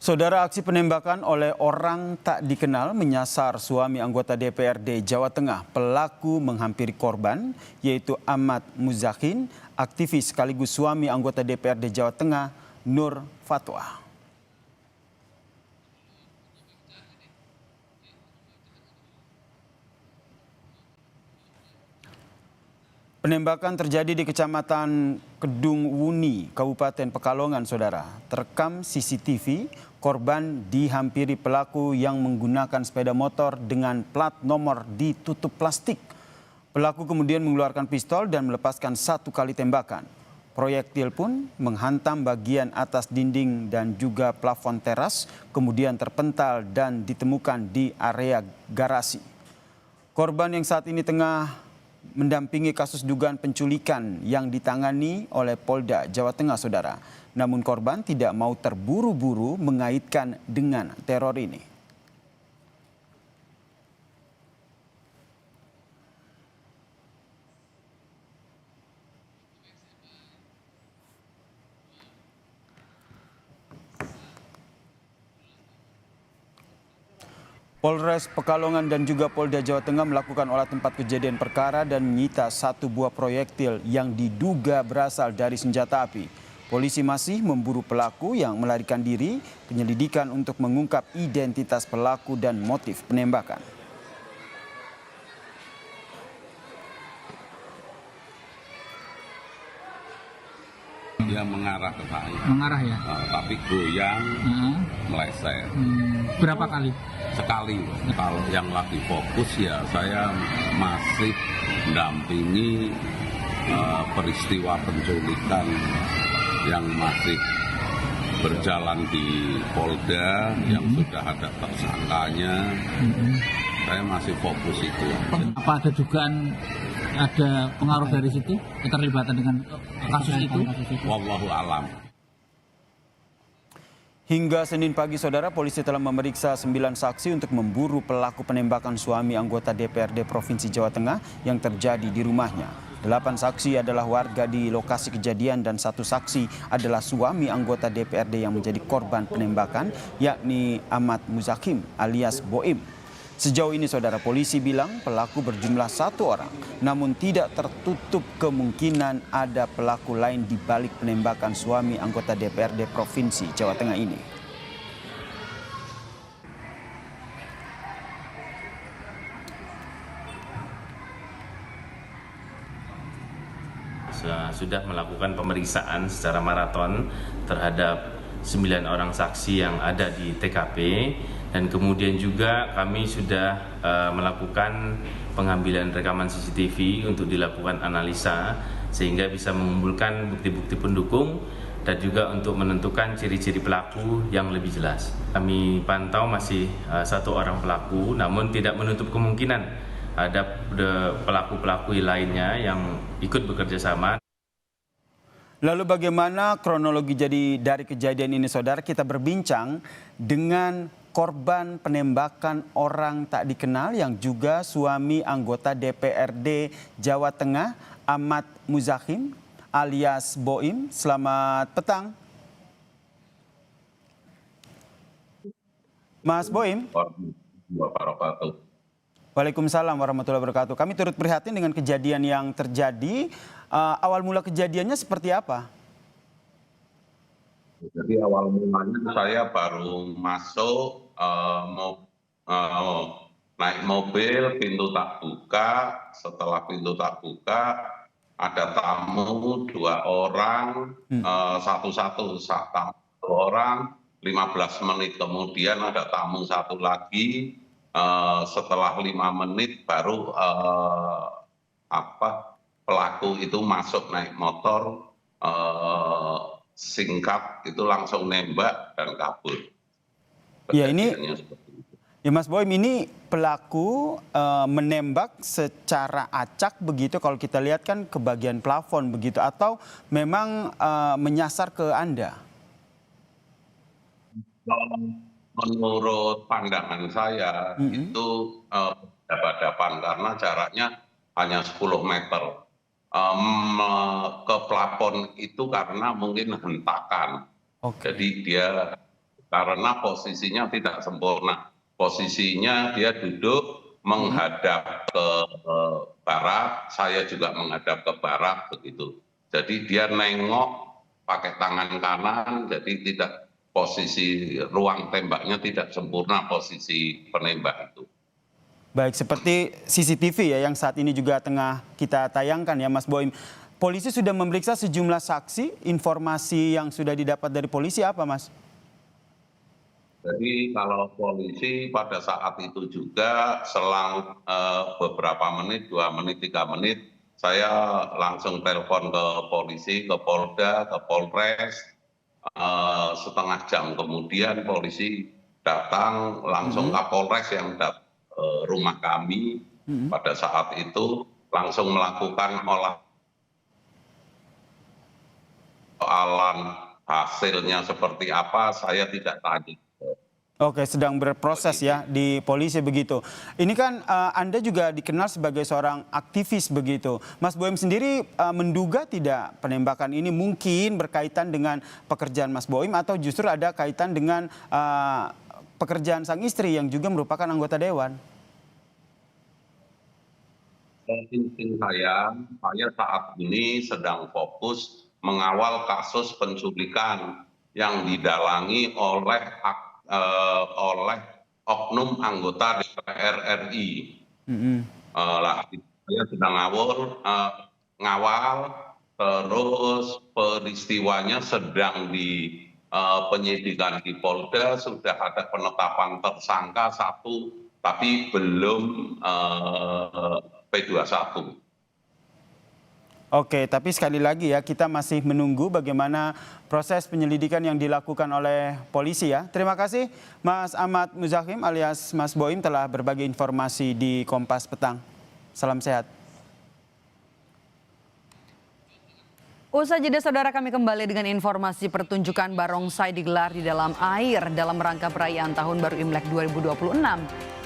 Saudara, aksi penembakan oleh orang tak dikenal menyasar suami anggota DPRD Jawa Tengah. Pelaku menghampiri korban, yaitu Ahmad Muzakhin, aktivis sekaligus suami anggota DPRD Jawa Tengah, Nur Fatwa. Penembakan terjadi di Kecamatan Kedung Wuni, Kabupaten Pekalongan, Saudara. Terekam CCTV, korban dihampiri pelaku yang menggunakan sepeda motor dengan plat nomor ditutup plastik. Pelaku kemudian mengeluarkan pistol dan melepaskan 1 kali tembakan. Proyektil pun menghantam bagian atas dinding dan juga plafon teras, kemudian terpental dan ditemukan di area garasi. Korban yang saat ini tengah mendampingi kasus dugaan penculikan yang ditangani oleh Polda Jawa Tengah, Saudara. Namun korban tidak mau terburu-buru mengaitkan dengan teror ini. Polres Pekalongan dan juga Polda Jawa Tengah melakukan olah tempat kejadian perkara dan menyita 1 buah proyektil yang diduga berasal dari senjata api. Polisi masih memburu pelaku yang melarikan diri, penyelidikan untuk mengungkap identitas pelaku dan motif penembakan. Dia mengarah ke saya. Mengarah ya? Tapi goyang, meleset. Berapa kali? Sekali. Kalau yang lagi fokus ya saya masih mendampingi peristiwa penculikan yang masih berjalan di Polda, yang sudah ada tersangkanya. Saya masih fokus itu. Apa ada dugaan ada pengaruh dari situ, keterlibatan dengan kasus itu? Wallahu alam. Hingga Senin pagi, Saudara, polisi telah memeriksa 9 saksi untuk memburu pelaku penembakan suami anggota DPRD Provinsi Jawa Tengah yang terjadi di rumahnya. 8 saksi adalah warga di lokasi kejadian dan 1 saksi adalah suami anggota DPRD yang menjadi korban penembakan, yakni Ahmad Muzakhin alias Boim. Sejauh ini, Saudara, polisi bilang pelaku berjumlah 1 orang, namun tidak tertutup kemungkinan ada pelaku lain di balik penembakan suami anggota DPRD Provinsi Jawa Tengah ini. Sudah melakukan pemeriksaan secara maraton terhadap 9 orang saksi yang ada di TKP, dan kemudian juga kami sudah melakukan pengambilan rekaman CCTV untuk dilakukan analisa sehingga bisa mengumpulkan bukti-bukti pendukung dan juga untuk menentukan ciri-ciri pelaku yang lebih jelas. Kami pantau masih 1 orang pelaku, namun tidak menutup kemungkinan ada pelaku-pelaku lainnya yang ikut bekerja sama. Lalu bagaimana kronologi dari kejadian ini, Saudara? Kita berbincang dengan korban penembakan orang tak dikenal yang juga suami anggota DPRD Jawa Tengah, Ahmad Muzakhin alias Boim. Selamat petang, Mas Boim. Waalaikumsalam warahmatullahi wabarakatuh. Kami turut prihatin dengan kejadian yang terjadi. Awal mula kejadiannya seperti apa? Jadi awal mulanya saya baru masuk, naik mobil, pintu tak buka. Setelah pintu tak buka, ada tamu 2 orang, satu-satu tamu 1 orang. 15 menit kemudian ada tamu 1 lagi. Setelah 5 menit baru pelaku itu masuk naik motor, singkat itu langsung nembak dan kabur. Ya, Mas Boim, ini pelaku menembak secara acak begitu kalau kita lihat kan ke bagian plafon begitu, atau memang menyasar ke Anda? Menurut pandangan saya itu berhadapan karena jaraknya hanya 10 meter. Ke plafon itu karena mungkin hentakan. Jadi dia karena posisinya tidak sempurna. Posisinya dia duduk menghadap ke barat, saya juga menghadap ke barat begitu. Jadi dia nengok pakai tangan kanan, jadi tidak posisi ruang tembaknya tidak sempurna posisi penembak itu. Baik, seperti CCTV ya yang saat ini juga tengah kita tayangkan ya Mas Boim. Polisi sudah memeriksa sejumlah saksi, informasi yang sudah didapat dari polisi apa Mas? Jadi kalau polisi pada saat itu juga selang beberapa menit, 2 menit, 3 menit, saya langsung telepon ke polisi, ke Polda, ke Polres. Setengah jam kemudian polisi datang langsung ke Polres yang datang rumah kami pada saat itu langsung melakukan olahan hasilnya seperti apa saya tidak tanya. Oke, sedang berproses ya di polisi begitu. Ini kan Anda juga dikenal sebagai seorang aktivis begitu. Mas Boim sendiri menduga tidak penembakan ini mungkin berkaitan dengan pekerjaan Mas Boim atau justru ada kaitan dengan pekerjaan sang istri yang juga merupakan anggota dewan? Insting saya saat ini sedang fokus mengawal kasus penculikan yang didalangi oleh oknum anggota DPR RI. Saya sedang ngawal, terus peristiwanya sedang di penyidikan di Polda, sudah ada penetapan tersangka 1, tapi belum P21. Oke, tapi sekali lagi ya kita masih menunggu bagaimana proses penyelidikan yang dilakukan oleh polisi ya. Terima kasih Mas Ahmad Muzahim alias Mas Boim telah berbagi informasi di Kompas Petang. Salam sehat. Usai jeda saudara, kami kembali dengan informasi pertunjukan barongsai digelar di dalam air dalam rangka perayaan Tahun Baru Imlek 2026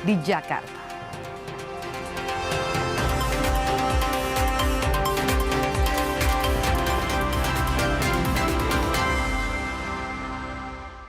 di Jakarta.